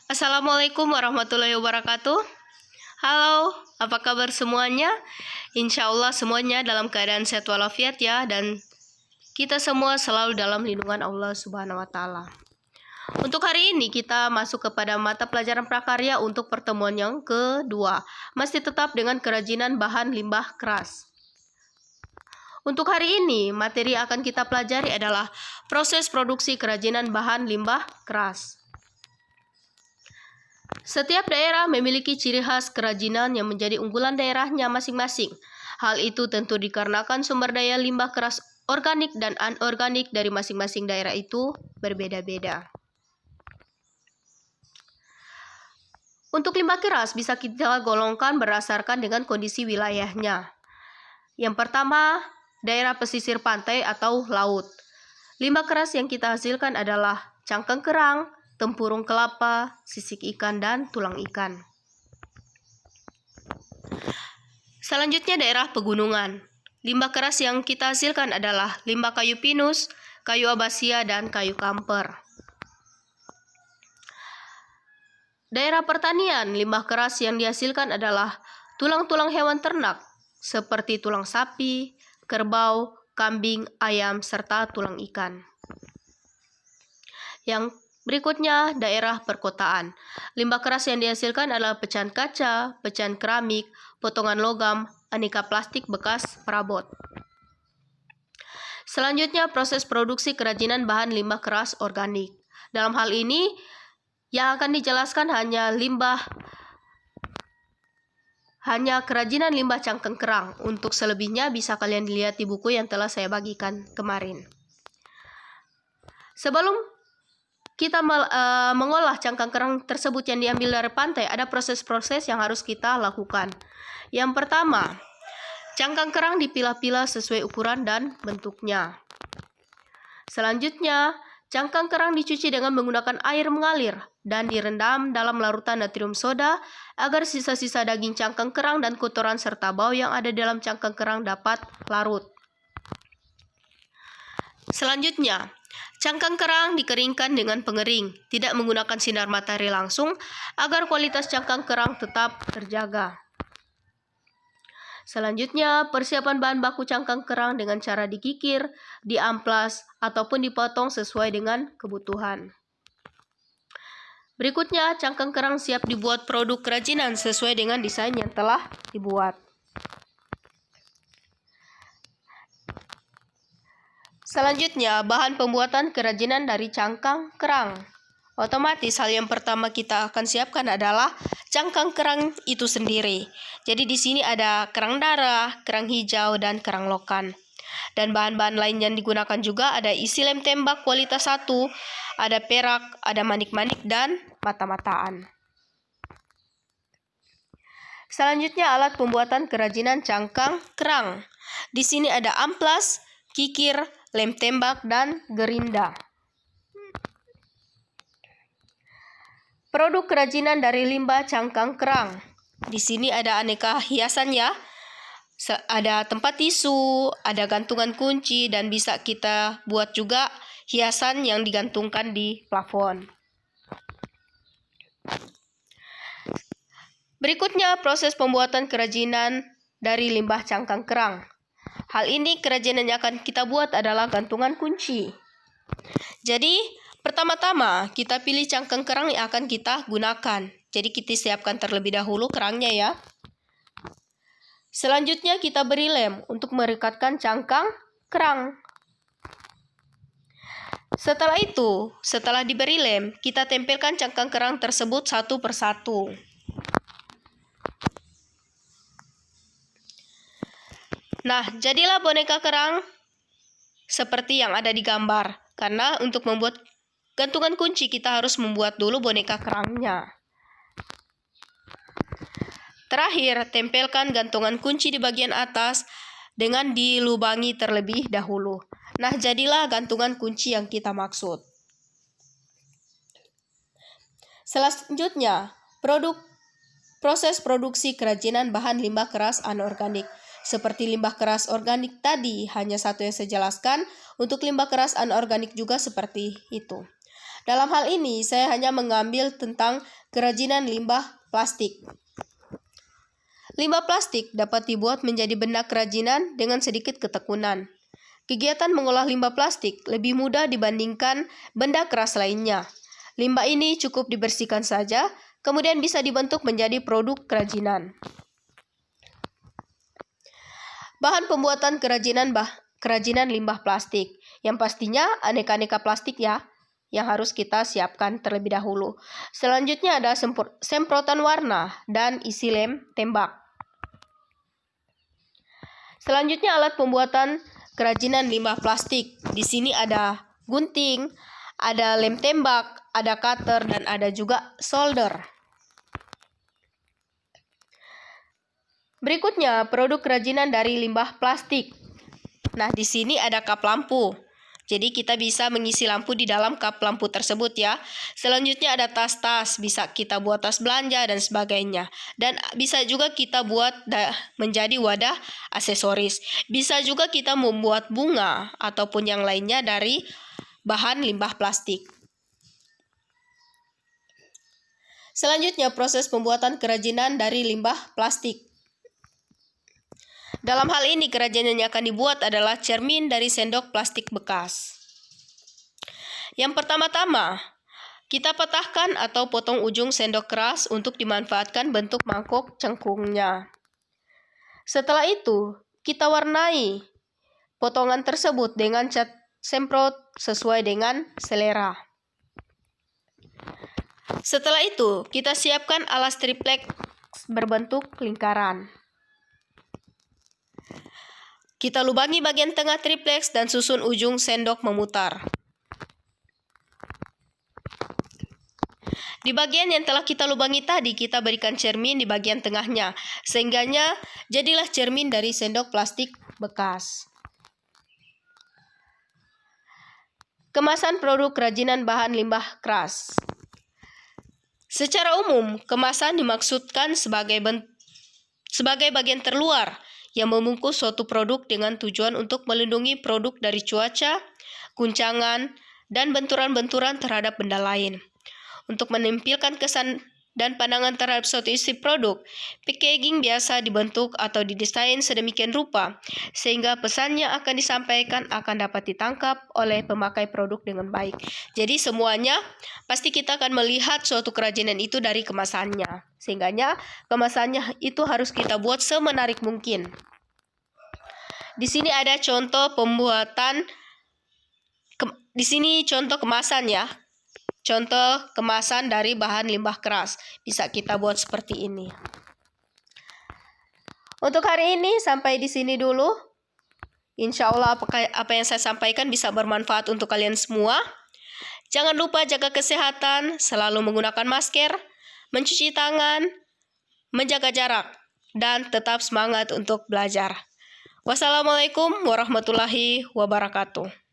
Assalamualaikum warahmatullahi wabarakatuh. Halo, apa kabar semuanya? Insya Allah semuanya dalam keadaan sehat walafiat ya, dan kita semua selalu dalam lindungan Allah Subhanahu wa Ta'ala. Untuk hari ini kita masuk kepada mata pelajaran prakarya untuk pertemuan yang kedua, masih tetap dengan kerajinan bahan limbah keras. Untuk hari ini, materi yang akan kita pelajari adalah proses produksi kerajinan bahan limbah keras. Setiap daerah memiliki ciri khas kerajinan yang menjadi unggulan daerahnya masing-masing. Hal itu tentu dikarenakan sumber daya limbah keras organik dan anorganik dari masing-masing daerah itu berbeda-beda. Untuk limbah keras bisa kita golongkan berdasarkan dengan kondisi wilayahnya. Yang pertama, daerah pesisir pantai atau laut. Limbah keras yang kita hasilkan adalah cangkang kerang, tempurung kelapa, sisik ikan, dan tulang ikan. Selanjutnya daerah pegunungan. Limbah keras yang kita hasilkan adalah limbah kayu pinus, kayu abasia, dan kayu kamper. Daerah pertanian, limbah keras yang dihasilkan adalah tulang-tulang hewan ternak, seperti tulang sapi, kerbau, kambing, ayam, serta tulang ikan. Yang berikutnya, daerah perkotaan. Limbah keras yang dihasilkan adalah pecahan kaca, pecahan keramik, potongan logam, aneka plastik bekas perabot. Selanjutnya, proses produksi kerajinan bahan limbah keras organik. Dalam hal ini, yang akan dijelaskan hanya kerajinan limbah cangkang kerang. Untuk selebihnya bisa kalian lihat di buku yang telah saya bagikan kemarin. Sebelum kita mengolah cangkang kerang tersebut yang diambil dari pantai, ada proses-proses yang harus kita lakukan. Yang pertama, cangkang kerang dipilah-pilah sesuai ukuran dan bentuknya. Selanjutnya, cangkang kerang dicuci dengan menggunakan air mengalir dan direndam dalam larutan natrium soda agar sisa-sisa daging cangkang kerang dan kotoran serta bau yang ada dalam cangkang kerang dapat larut. Selanjutnya, cangkang kerang dikeringkan dengan pengering, tidak menggunakan sinar matahari langsung agar kualitas cangkang kerang tetap terjaga. Selanjutnya, persiapan bahan baku cangkang kerang dengan cara dikikir, diamplas, ataupun dipotong sesuai dengan kebutuhan. Berikutnya, cangkang kerang siap dibuat produk kerajinan sesuai dengan desain yang telah dibuat. Selanjutnya, bahan pembuatan kerajinan dari cangkang kerang. Otomatis hal yang pertama kita akan siapkan adalah cangkang kerang itu sendiri. Jadi di sini ada kerang darah, kerang hijau, dan kerang lokan. Dan bahan-bahan lain yang digunakan juga ada isi lem tembak kualitas 1, ada perak, ada manik-manik, dan mata-mataan. Selanjutnya alat pembuatan kerajinan cangkang kerang. Di sini ada amplas, kikir, lem tembak, dan gerinda. Produk kerajinan dari limbah cangkang kerang. Di sini ada aneka hiasan ya. Ada tempat tisu, ada gantungan kunci, dan bisa kita buat juga hiasan yang digantungkan di plafon. Berikutnya proses pembuatan kerajinan dari limbah cangkang kerang. Hal ini kerajinan yang akan kita buat adalah gantungan kunci. Jadi, pertama-tama kita pilih cangkang kerang yang akan kita gunakan. Jadi kita siapkan terlebih dahulu kerangnya ya. Selanjutnya kita beri lem untuk merekatkan cangkang kerang. Setelah itu, setelah diberi lem, kita tempelkan cangkang kerang tersebut satu persatu. Nah, jadilah boneka kerang seperti yang ada di gambar. Karena untuk membuat gantungan kunci kita harus membuat dulu boneka kerangnya. Terakhir, tempelkan gantungan kunci di bagian atas dengan dilubangi terlebih dahulu. Nah, jadilah gantungan kunci yang kita maksud. Selanjutnya, proses produksi kerajinan bahan limbah keras anorganik. Seperti limbah keras organik tadi, hanya satu yang saya jelaskan. Untuk limbah keras anorganik juga seperti itu. Dalam hal ini, saya hanya mengambil tentang kerajinan limbah plastik. Limbah plastik dapat dibuat menjadi benda kerajinan dengan sedikit ketekunan. Kegiatan mengolah limbah plastik lebih mudah dibandingkan benda keras lainnya. Limbah ini cukup dibersihkan saja, kemudian bisa dibentuk menjadi produk kerajinan. Bahan pembuatan kerajinan limbah plastik. Yang pastinya aneka-aneka plastik ya, yang harus kita siapkan terlebih dahulu. Selanjutnya ada semprotan warna dan isi lem tembak. Selanjutnya alat pembuatan kerajinan limbah plastik. Di sini ada gunting, ada lem tembak, ada cutter, dan ada juga solder. Berikutnya, produk kerajinan dari limbah plastik. Nah, di sini ada kap lampu. Jadi kita bisa mengisi lampu di dalam kap lampu tersebut ya. Selanjutnya ada tas-tas, bisa kita buat tas belanja dan sebagainya. Dan bisa juga kita buat menjadi wadah aksesoris. Bisa juga kita membuat bunga ataupun yang lainnya dari bahan limbah plastik. Selanjutnya proses pembuatan kerajinan dari limbah plastik. Dalam hal ini, kerajinan yang akan dibuat adalah cermin dari sendok plastik bekas. Yang pertama-tama, kita patahkan atau potong ujung sendok keras untuk dimanfaatkan bentuk mangkok cengkungnya. Setelah itu, kita warnai potongan tersebut dengan cat semprot sesuai dengan selera. Setelah itu, kita siapkan alas triplek berbentuk lingkaran. Kita lubangi bagian tengah tripleks dan susun ujung sendok memutar. Di bagian yang telah kita lubangi tadi, kita berikan cermin di bagian tengahnya, sehingga jadilah cermin dari sendok plastik bekas. Kemasan produk kerajinan bahan limbah keras. Secara umum, kemasan dimaksudkan sebagai bagian terluar yang membungkus suatu produk dengan tujuan untuk melindungi produk dari cuaca, guncangan, dan benturan-benturan terhadap benda lain. Untuk menampilkan kesan dan pandangan terhadap suatu isi produk, packaging biasa dibentuk atau didesain sedemikian rupa sehingga pesan yang akan disampaikan akan dapat ditangkap oleh pemakai produk dengan baik. Jadi semuanya pasti kita akan melihat suatu kerajinan itu dari kemasannya. Sehingga kemasannya itu harus kita buat semenarik mungkin. Di sini ada contoh pembuatan di sini contoh kemasan ya. Contoh kemasan dari bahan limbah keras. Bisa kita buat seperti ini. Untuk hari ini sampai di sini dulu. Insya Allah apa yang saya sampaikan bisa bermanfaat untuk kalian semua. Jangan lupa jaga kesehatan, selalu menggunakan masker, mencuci tangan, menjaga jarak, dan tetap semangat untuk belajar. Wassalamualaikum warahmatullahi wabarakatuh.